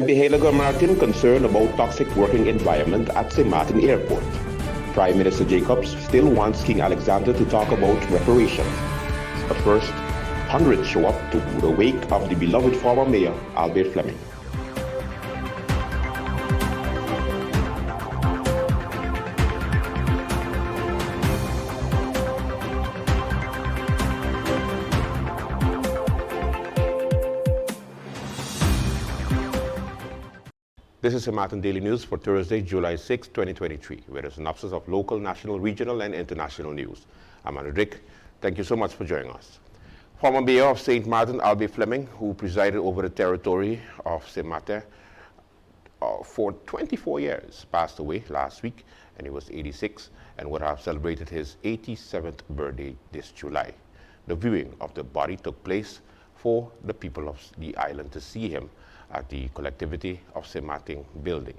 Behavior Martin concerned about toxic working environment at St. Martin Airport. Prime Minister Jacobs still wants King Alexander to talk about reparations. But first, hundreds show up to the wake of the beloved former mayor, Albert Fleming. This is St. Martin Daily News for Thursday, July 6, 2023, with a synopsis of local, national, regional, and international news. I'm Andrew Dick. Thank you so much for joining us. Former Mayor of St. Martin, Albert Fleming, who presided over the territory of St. Martin for 24 years, passed away last week, and he was 86 and would have celebrated his 87th birthday this July. The viewing of the body took place for the people of the island to see him at the collectivity of St. Martin building.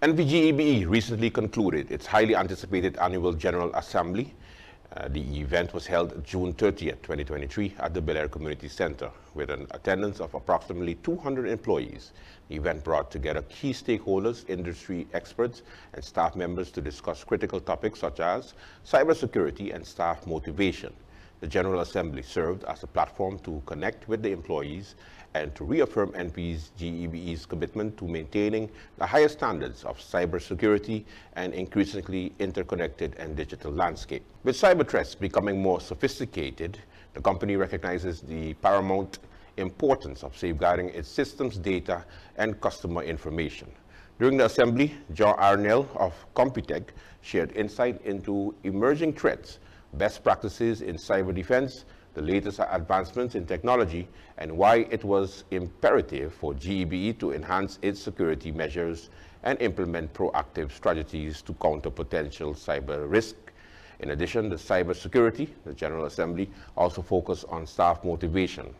NVGEBE recently concluded its highly anticipated annual General Assembly. The event was held June 30th, 2023 at the Bel Air Community Center with an attendance of approximately 200 employees. The event brought together key stakeholders, industry experts, and staff members to discuss critical topics such as cybersecurity and staff motivation. The General Assembly served as a platform to connect with the employees and to reaffirm NVGEBE's commitment to maintaining the highest standards of cybersecurity and increasingly interconnected and digital landscape. With cyber threats becoming more sophisticated, the company recognizes the paramount importance of safeguarding its systems, data, and customer information. During the assembly, John Arnell of Computech shared insight into emerging threats, best practices in cyber defense, the latest advancements in technology, and why it was imperative for GEBE to enhance its security measures and implement proactive strategies to counter potential cyber risk. In addition to cybersecurity, the General Assembly also focused on staff motivation,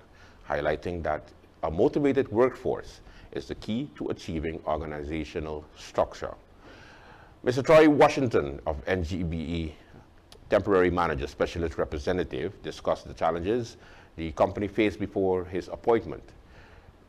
highlighting that a motivated workforce is the key to achieving organizational structure. Mr. Troy Washington of NGBE Temporary Manager Specialist Representative discussed the challenges the company faced before his appointment.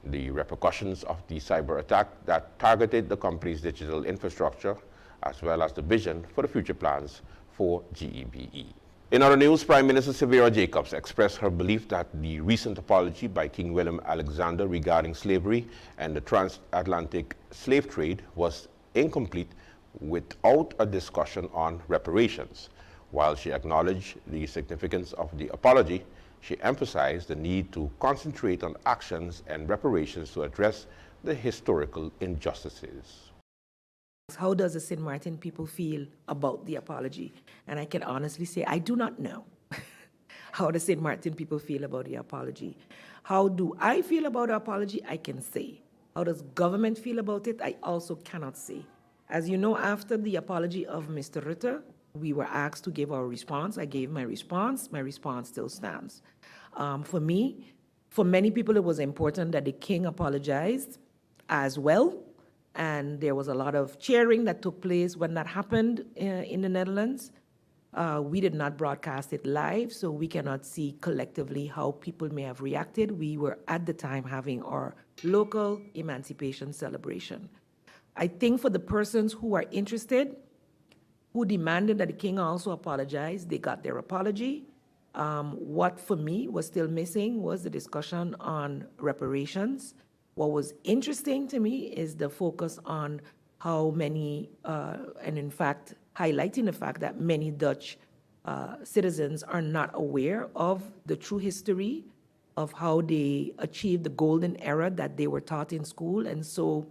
the repercussions of the cyber attack that targeted the company's digital infrastructure, as well as the vision for the future plans for GEBE. In other news, Prime Minister Severa Jacobs expressed her belief that the recent apology by King William Alexander regarding slavery and the transatlantic slave trade was incomplete without a discussion on reparations. While she acknowledged the significance of the apology, she emphasized the need to concentrate on actions and reparations to address the historical injustices. How does the St. Martin people feel about the apology? And I can honestly say I do not know how the St. Martin people feel about the apology. How do I feel about the apology? I can say. How does government feel about it? I also cannot say. As you know, after the apology of Mr. Rutte, we were asked to give our response. I gave my response. My response still stands. For me, for many people, it was important that the king apologized as well. And there was a lot of cheering that took place when that happened in the Netherlands. We did not broadcast it live, so we cannot see collectively how people may have reacted. We were at the time having our local emancipation celebration. I think for the persons who are interested, who demanded that the king also apologize, they got their apology. What for me was still missing was the discussion on reparations. What was interesting to me is the focus on how many, and in fact, highlighting the fact that many Dutch citizens are not aware of the true history of how they achieved the golden era that they were taught in school. And so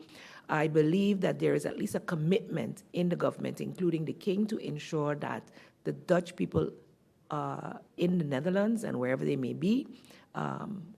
I believe that there is at least a commitment in the government, including the king, to ensure that the Dutch people in the Netherlands and wherever they may be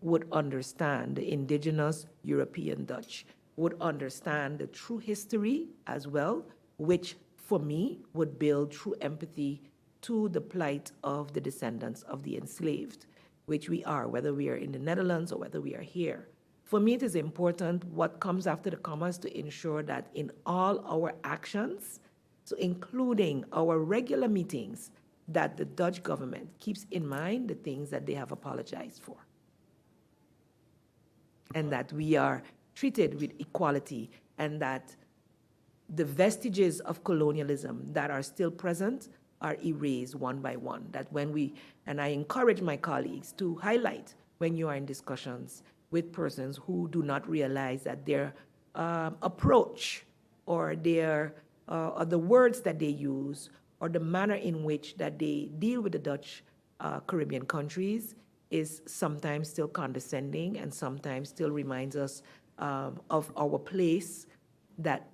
would understand, the indigenous European Dutch, would understand the true history as well, which for me would build true empathy to the plight of the descendants of the enslaved, which we are, whether we are in the Netherlands or whether we are here. For me, it is important what comes after the commas to ensure that in all our actions, so including our regular meetings, that the Dutch government keeps in mind the things that they have apologized for. And that we are treated with equality, and that the vestiges of colonialism that are still present are erased one by one. That when we, and I encourage my colleagues to highlight when you are in discussions with persons who do not realize that their approach or their or the words that they use or the manner in which that they deal with the Dutch Caribbean countries is sometimes still condescending and sometimes still reminds us of our place, that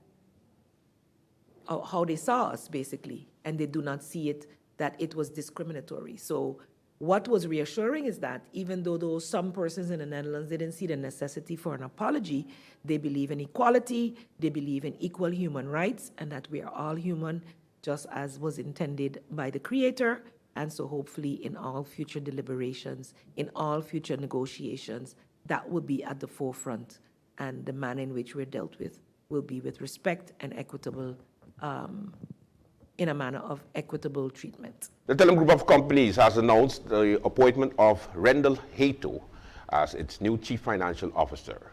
how they saw us basically, and they do not see it, that it was discriminatory. So what was reassuring is that even though some persons in the Netherlands didn't see the necessity for an apology, they believe in equality, they believe in equal human rights, and that we are all human, just as was intended by the Creator. And so hopefully in all future deliberations, in all future negotiations, that will be at the forefront, and the manner in which we're dealt with will be with respect and equitable, in a manner of equitable treatment. The Telem Group of Companies has announced the appointment of Rendell Hato as its new Chief Financial Officer.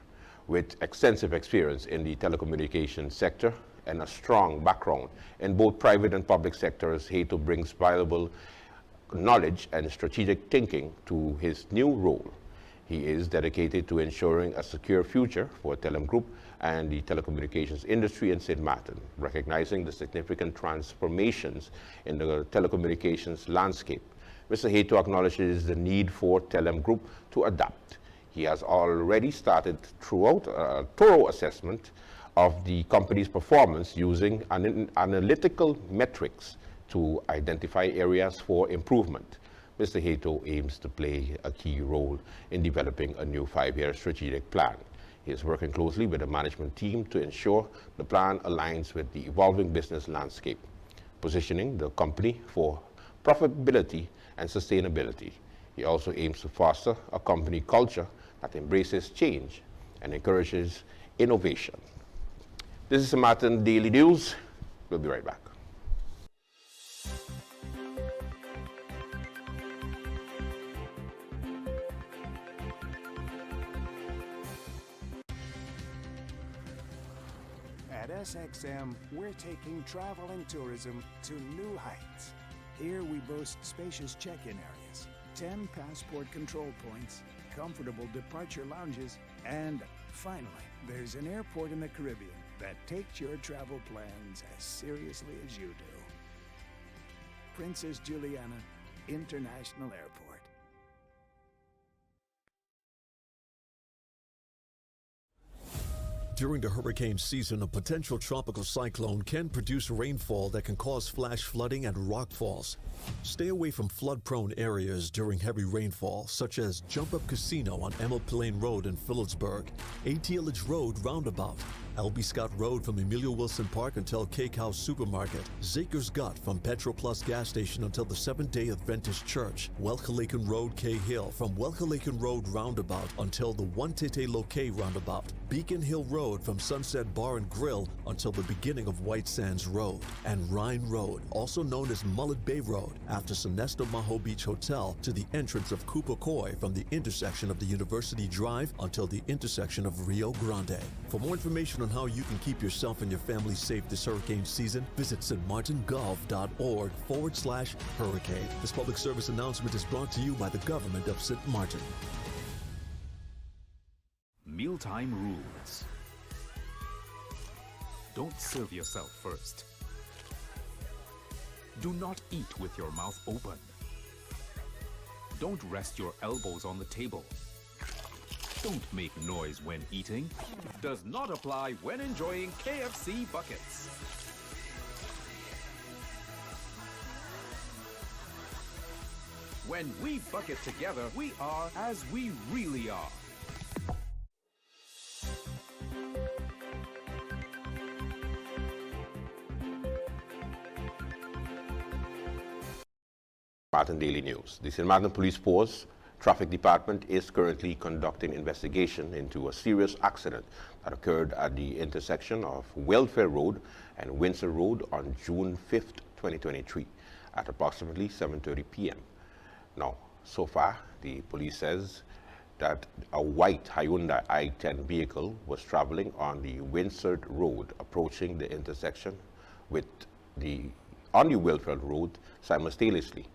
With extensive experience in the telecommunications sector and a strong background in both private and public sectors, Hato brings valuable knowledge and strategic thinking to his new role. He is dedicated to ensuring a secure future for Telem Group and the telecommunications industry in St. Martin, recognizing the significant transformations in the telecommunications landscape. Mr. Hato acknowledges the need for Telem Group to adapt. He has already started throughout a thorough assessment of the company's performance using analytical metrics to identify areas for improvement. Mr. Hato aims to play a key role in developing a new 5-year strategic plan. He is working closely with the management team to ensure the plan aligns with the evolving business landscape, positioning the company for profitability and sustainability. He also aims to foster a company culture that embraces change and encourages innovation. This is the Martin Daily News. We'll be right back. At SXM, we're taking travel and tourism to new heights. Here we boast spacious check-in areas, 10 passport control points, comfortable departure lounges, and finally, there's an airport in the Caribbean that takes your travel plans as seriously as you do. Princess Juliana International Airport. During the hurricane season, a potential tropical cyclone can produce rainfall that can cause flash flooding and rockfalls. Stay away from flood-prone areas during heavy rainfall, such as Jump Up Casino on Emil Plain Road in Phillipsburg, ATLH Road Roundabout, L.B. Scott Road from Emilio Wilson Park until Cake House Supermarket, Zaker's Gut from Petro Plus gas station until the Seventh-day Adventist Church, Welcalaken Road Cahill from Welcalaken Road Roundabout until the One-Tete Loke Roundabout, Beacon Hill Road from Sunset Bar and Grill until the beginning of White Sands Road, and Rhine Road, also known as Mullet Bay Road, after Sonesto Maho Beach Hotel to the entrance of Cooper Coy from the intersection of the University Drive until the intersection of Rio Grande. For more information on how you can keep yourself and your family safe this hurricane season, visit stmartingolf.org/hurricane. This public service announcement is brought to you by the government of St. Martin. Mealtime rules. Don't serve yourself first. Do not eat with your mouth open. Don't rest your elbows on the table. Don't make noise when eating. Does not apply when enjoying KFC buckets. When we bucket together, we are as we really are. Martin Daily News. The St. Martin Police Force Traffic Department is currently conducting investigation into a serious accident that occurred at the intersection of Welfare Road and Windsor Road on June 5th, 2023 at approximately 7:30 p.m. Now, so far, the police says that a white Hyundai i10 vehicle was traveling on the Windsor Road approaching the intersection on the Welfare Road simultaneously.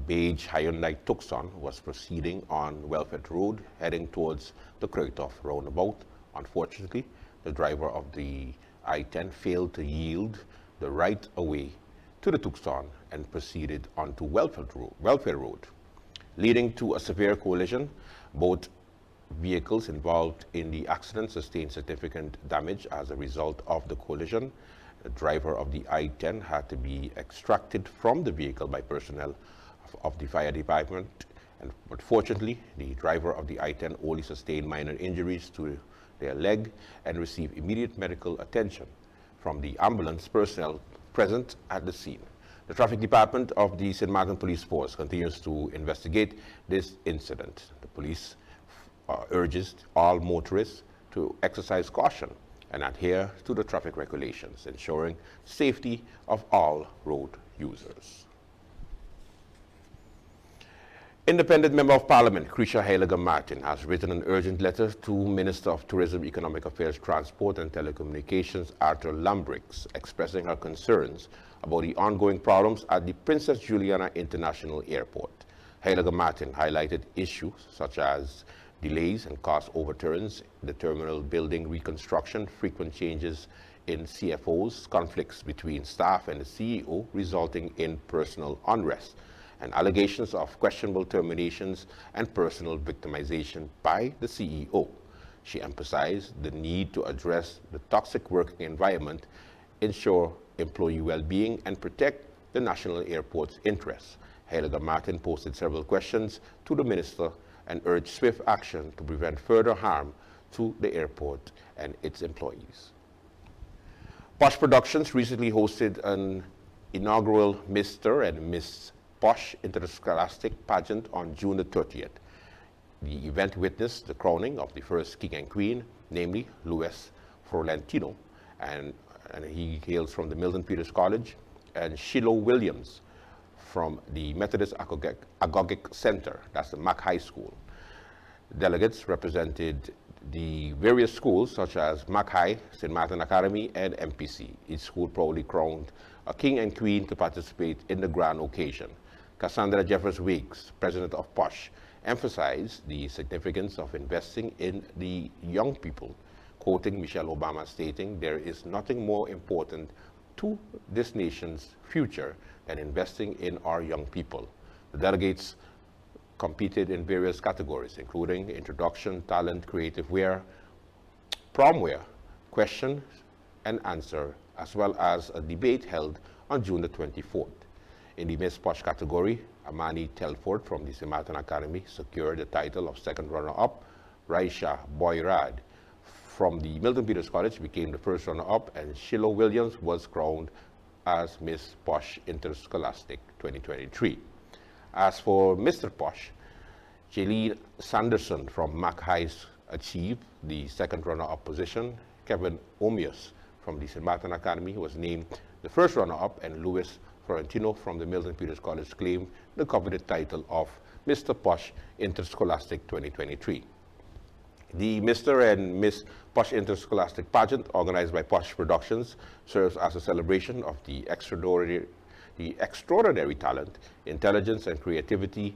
Beige Hyundai Tucson was proceeding on Welfare Road, heading towards the Kreutoff roundabout. Unfortunately, the driver of the I-10 failed to yield the right of way to the Tucson and proceeded onto Welfare Road, leading to a severe collision. Both vehicles involved in the accident sustained significant damage as a result of the collision. The driver of the I-10 had to be extracted from the vehicle by personnel of the fire department, but fortunately, the driver of the I-10 only sustained minor injuries to their leg and received immediate medical attention from the ambulance personnel present at the scene. The traffic department of the St. Martin Police Force continues to investigate this incident. The police urges all motorists to exercise caution and adhere to the traffic regulations, ensuring safety of all road users. Independent Member of Parliament, Krisha Heiliger Martin, has written an urgent letter to Minister of Tourism, Economic Affairs, Transport and Telecommunications, Arthur Lambrix, expressing her concerns about the ongoing problems at the Princess Juliana International Airport. Heiliger Martin highlighted issues such as delays and cost overturns, the terminal building reconstruction, frequent changes in CFOs, conflicts between staff and the CEO resulting in personal unrest, and allegations of questionable terminations and personal victimization by the CEO. She emphasized the need to address the toxic working environment, ensure employee well-being, and protect the national airport's interests. Heiliger Martin posted several questions to the minister and urged swift action to prevent further harm to the airport and its employees. Posh Productions recently hosted an inaugural Mr. and Miss Posh Interscholastic pageant on June the 30th. The event witnessed the crowning of the first king and queen, namely Louis Florentino, and he hails from the Milton Peters College, and Shiloh Williams from the Methodist Agogic Center, that's the Mac High School. Delegates represented the various schools such as Mac High, St. Martin Academy, and MPC. Each school proudly crowned a king and queen to participate in the grand occasion. Cassandra Jeffers Weeks, president of POSH, emphasized the significance of investing in the young people, quoting Michelle Obama stating, "There is nothing more important to this nation's future than investing in our young people." The delegates competed in various categories, including introduction, talent, creative wear, prom wear, question and answer, as well as a debate held on June the 24th. In the Miss Posh category, Amani Telford from the St. Martin Academy secured the title of second runner-up. Raisha Boyrad from the Milton Peters College became the first runner-up, and Shiloh Williams was crowned as Miss Posh Interscholastic 2023. As for Mr. Posh, Jaylene Sanderson from Mac High achieved the second runner-up position. Kevin Omius from the St. Martin Academy was named the first runner-up, and Louis Florentino from the Milton Peters College claimed the coveted title of Mr. Posh Interscholastic 2023. The Mr. and Miss Posh Interscholastic pageant, organized by Posh Productions, serves as a celebration of the extraordinary talent, intelligence, and creativity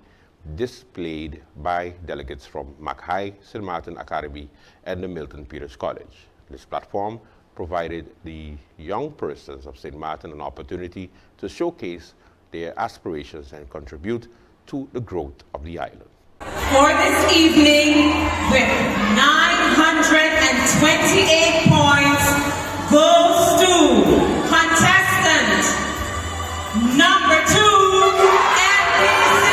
displayed by delegates from Mac High, St. Martin Academy, and the Milton Peters College. This platform provided the young persons of St. Martin an opportunity to showcase their aspirations and contribute to the growth of the island. For this evening, with 928 points, goes to contestant number 2, MPC.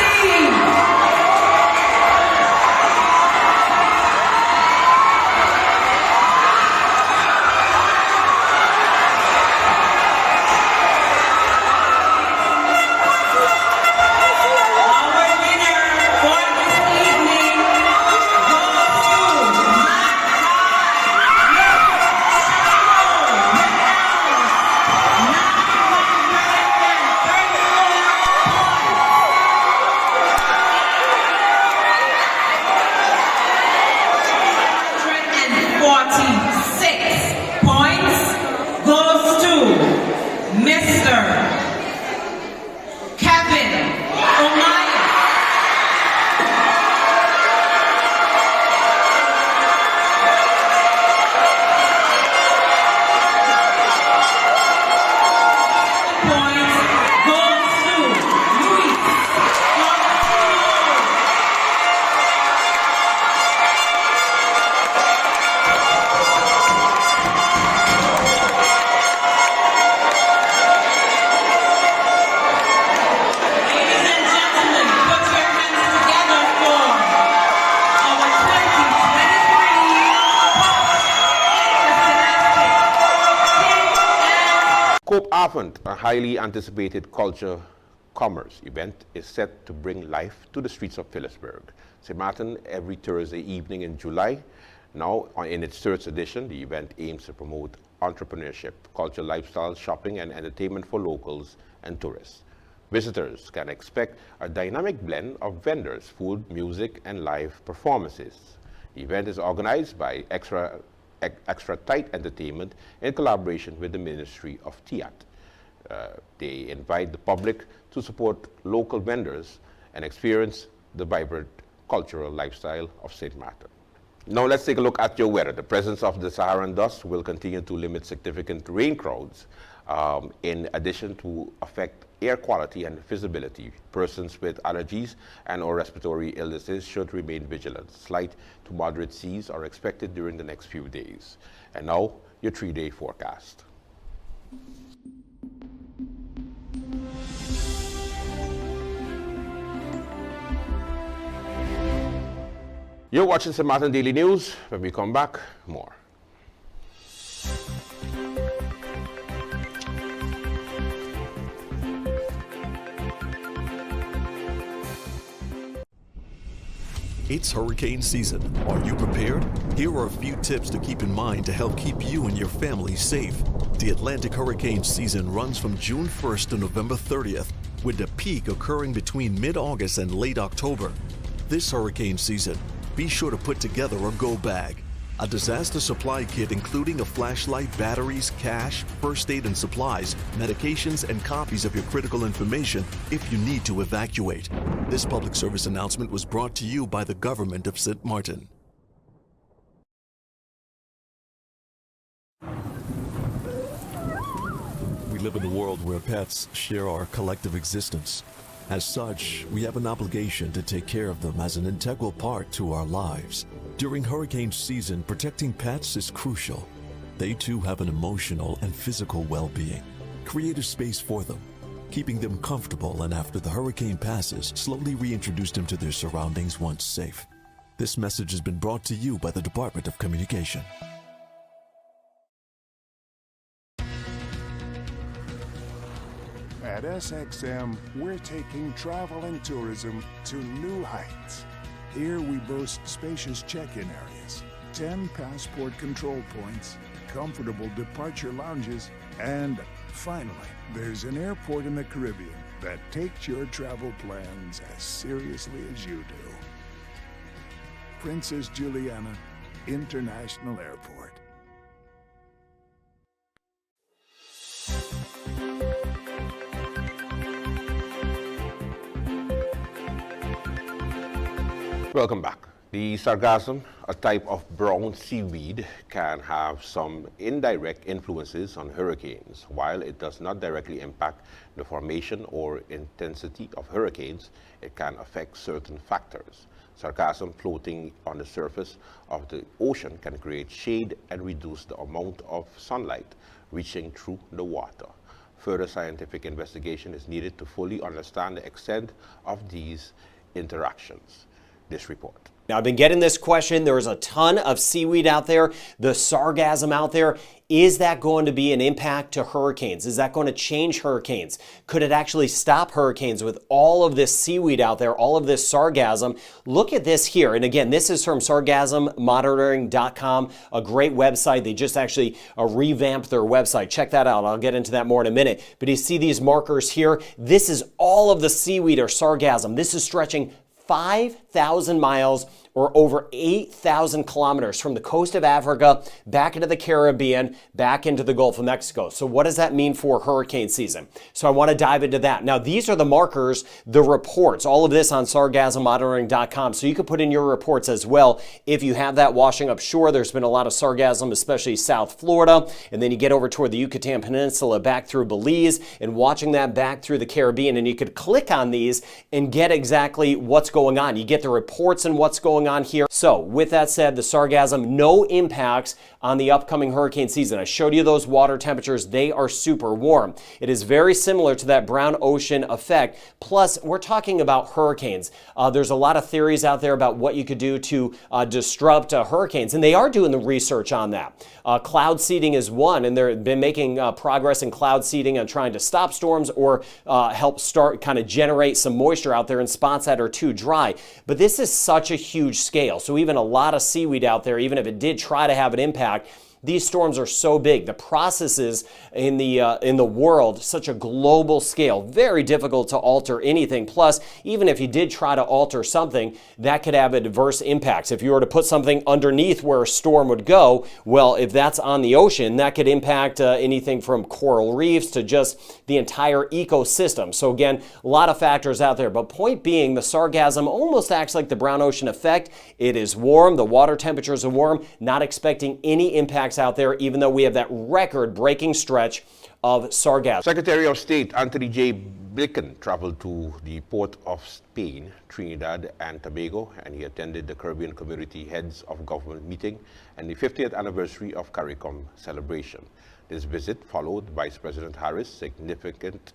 A highly anticipated culture commerce event is set to bring life to the streets of Phillipsburg. St. Martin every Thursday evening in July. Now, in its third edition, the event aims to promote entrepreneurship, cultural lifestyle, shopping, and entertainment for locals and tourists. Visitors can expect a dynamic blend of vendors, food, music, and live performances. The event is organized by Extra Tight Entertainment in collaboration with the Ministry of TIAT. They invite the public to support local vendors and experience the vibrant cultural lifestyle of St. Martin. Now let's take a look at your weather. The presence of the Saharan dust will continue to limit significant rain crowds, in addition to affect air quality and visibility. Persons with allergies and or respiratory illnesses should remain vigilant. Slight to moderate seas are expected during the next few days. And now, your 3-day forecast. You're watching St. Martin Daily News. When we come back, more. It's hurricane season. Are you prepared? Here are a few tips to keep in mind to help keep you and your family safe. The Atlantic hurricane season runs from June 1st to November 30th, with the peak occurring between mid-August and late October. This hurricane season, be sure to put together a go bag. A disaster supply kit including a flashlight, batteries, cash, first aid and supplies, medications, and copies of your critical information if you need to evacuate. This public service announcement was brought to you by the government of St. Martin. We live in a world where pets share our collective existence. As such, we have an obligation to take care of them as an integral part to our lives. During hurricane season, protecting pets is crucial. They too have an emotional and physical well-being. Create a space for them, keeping them comfortable, and after the hurricane passes, slowly reintroduce them to their surroundings once safe. This message has been brought to you by the Department of Communication. At SXM, we're taking travel and tourism to new heights. Here we boast spacious check-in areas, 10 passport control points, comfortable departure lounges, and finally, there's an airport in the Caribbean that takes your travel plans as seriously as you do. Princess Juliana International Airport. Welcome back. The sargassum, a type of brown seaweed, can have some indirect influences on hurricanes. While it does not directly impact the formation or intensity of hurricanes, it can affect certain factors. Sargassum floating on the surface of the ocean can create shade and reduce the amount of sunlight reaching through the water. Further scientific investigation is needed to fully understand the extent of these interactions. This report. Now, I've been getting this question. There is a ton of seaweed out there, the sargassum out there. Is that going to be an impact to hurricanes? Is that going to change hurricanes? Could it actually stop hurricanes with all of this seaweed out there, all of this sargassum? Look at this here. And again, this is from sargassummonitoring.com, a great website. They just actually revamped their website. Check that out. I'll get into that more in a minute. But you see these markers here? This is all of the seaweed or sargassum. This is stretching 5,000 miles or over 8,000 kilometers from the coast of Africa back into the Caribbean, back into the Gulf of Mexico. So what does that mean for hurricane season? So I want to dive into that. Now, these are the markers, the reports, all of this on sargassummonitoring.com. So you can put in your reports as well. If you have that washing up shore, there's been a lot of sargassum, especially South Florida. And then you get over toward the Yucatan Peninsula back through Belize and watching that back through the Caribbean. And you could click on these and get exactly what's going on. You get the reports and what's going on here. So with that said, the sargassum, no impacts on the upcoming hurricane season. I showed you those water temperatures. They are super warm. It is very similar to that brown ocean effect. Plus, we're talking about hurricanes. There's a lot of theories out there about what you could do to disrupt hurricanes, and they are doing the research on that. Cloud seeding is one, and they've been making progress in cloud seeding and trying to stop storms or help start kind of generate some moisture out there in spots that are too dry. But this is such a huge scale. So even a lot of seaweed out there, even if it did try to have an impact, these storms are so big. The processes in the world, such a global scale, very difficult to alter anything. Plus, even if you did try to alter something, that could have adverse impacts. If you were to put something underneath where a storm would go, well, if that's on the ocean, that could impact anything from coral reefs to just the entire ecosystem. So again, a lot of factors out there. But point being, the sargassum almost acts like the brown ocean effect. It is warm. The water temperatures are warm. Not expecting any impact out there, even though we have that record-breaking stretch of sargassum. Secretary of State Anthony J. Blinken traveled to the port of Spain, Trinidad and Tobago, and he attended the Caribbean Community Heads of Government meeting and the 50th anniversary of CARICOM celebration. This visit followed Vice President Harris' significant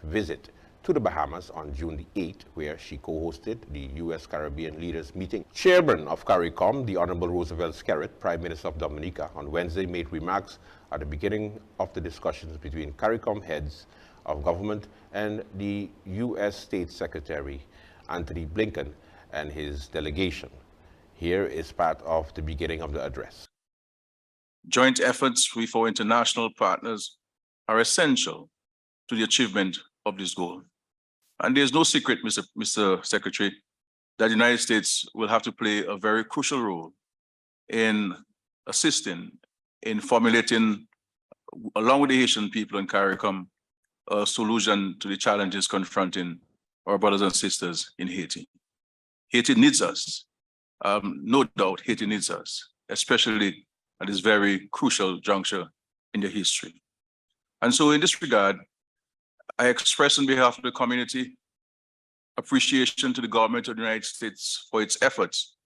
visit to the Bahamas on June the 8th, where she co-hosted the U.S. Caribbean Leaders Meeting. Chairman of CARICOM, the Honorable Roosevelt Skerrit, Prime Minister of Dominica, on Wednesday made remarks at the beginning of the discussions between CARICOM heads of government and the U.S. State Secretary Anthony Blinken and his delegation. Here is part of the beginning of the address. Joint efforts with our international partners are essential to the achievement of this goal. And there's no secret, Mr. Secretary, that the United States will have to play a very crucial role in assisting in formulating, along with the Haitian people in CARICOM, a solution to the challenges confronting our brothers and sisters in Haiti. Haiti needs us. No doubt Haiti needs us, especially at this very crucial juncture in their history. And so in this regard, I express on behalf of the community appreciation to the government of the United States for its efforts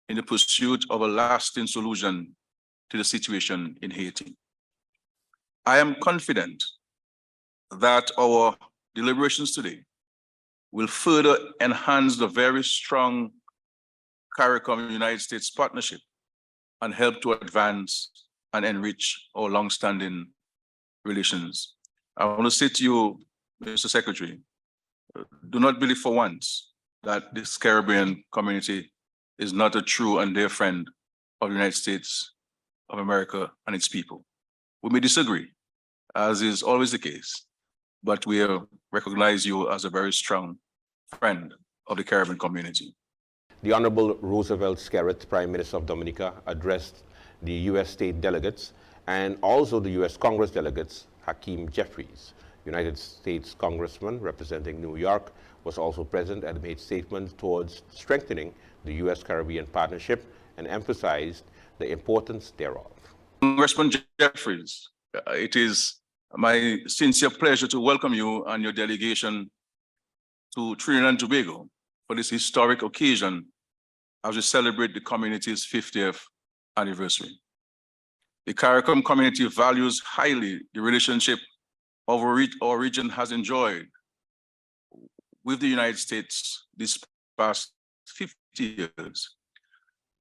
in the pursuit of a lasting solution to the situation in Haiti. I am confident that our deliberations today will further enhance the very strong CARICOM United States partnership and help to advance and enrich our long-standing relations. I want to say to you, Mr. Secretary, do not believe for once that this Caribbean community is not a true and dear friend of the United States of America and its people. We may disagree, as is always the case, but we recognize you as a very strong friend of the Caribbean community. The Honorable Roosevelt Skerrit, Prime Minister of Dominica, addressed the U.S. state delegates and also the U.S. Congress delegates. Hakeem Jeffries, United States Congressman representing New York, was also present and made statements towards strengthening the U.S.-Caribbean partnership and emphasized the importance thereof. Congressman Jeffries, it is my sincere pleasure to welcome you and your delegation to Trinidad and Tobago for this historic occasion as we celebrate the community's 50th anniversary. The CARICOM community values highly the relationship our region has enjoyed with the United States this past 50 years.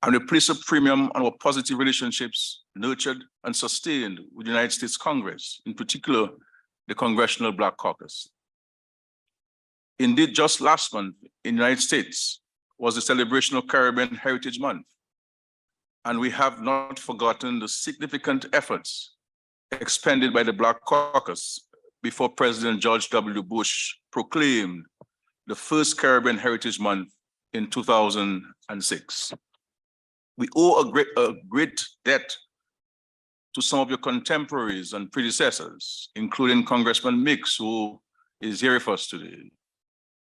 And we place a premium on our positive relationships nurtured and sustained with the United States Congress, in particular, the Congressional Black Caucus. Indeed, just last month in the United States was the celebration of Caribbean Heritage Month. And we have not forgotten the significant efforts expended by the Black Caucus before President George W. Bush proclaimed the first Caribbean Heritage Month in 2006. We owe a great debt to some of your contemporaries and predecessors, including Congressman Mix, who is here with us today.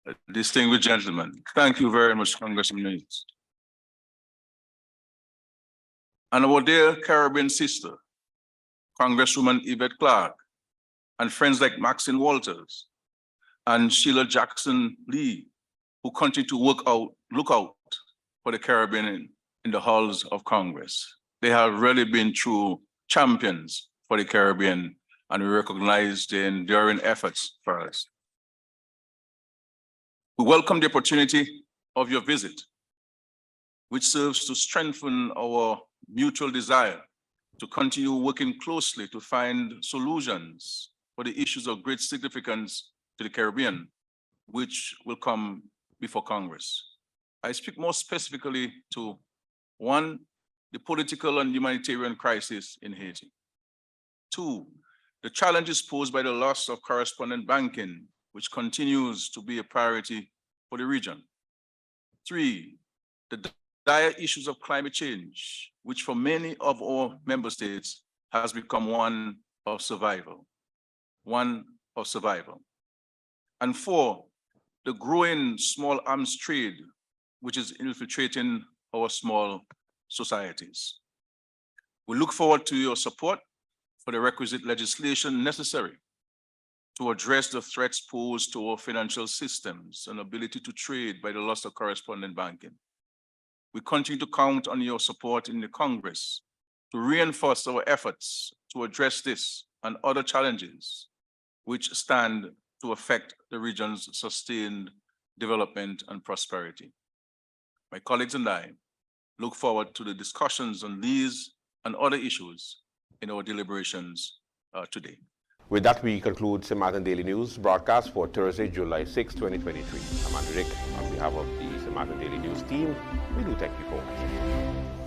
A distinguished gentleman. Thank you very much, Congressman Mix. And our dear Caribbean sister, Congresswoman Yvette Clarke, and friends like Maxine Walters and Sheila Jackson Lee, who continue to look out for the Caribbean in the halls of Congress. They have really been true champions for the Caribbean, and we recognize their enduring efforts for us. We welcome the opportunity of your visit, which serves to strengthen our mutual desire to continue working closely to find solutions for the issues of great significance to the Caribbean, which will come before Congress. I speak more specifically to, one, the political and humanitarian crisis in Haiti. Two, the challenges posed by the loss of correspondent banking, which continues to be a priority for the region. Three, the dire issues of climate change, which for many of our member states has become one of survival. And four, the growing small arms trade, which is infiltrating our small societies. We look forward to your support for the requisite legislation necessary to address the threats posed to our financial systems and ability to trade by the loss of correspondent banking. We continue to count on your support in the Congress to reinforce our efforts to address this and other challenges which stand to affect the region's sustained development and prosperity. My colleagues and I look forward to the discussions on these and other issues in our deliberations today. With that, we conclude St. Martin Daily News broadcast for Thursday, July 6, 2023. I'm Andrew Rick. On behalf of the St. Martin Daily News team, we do thank you for watching.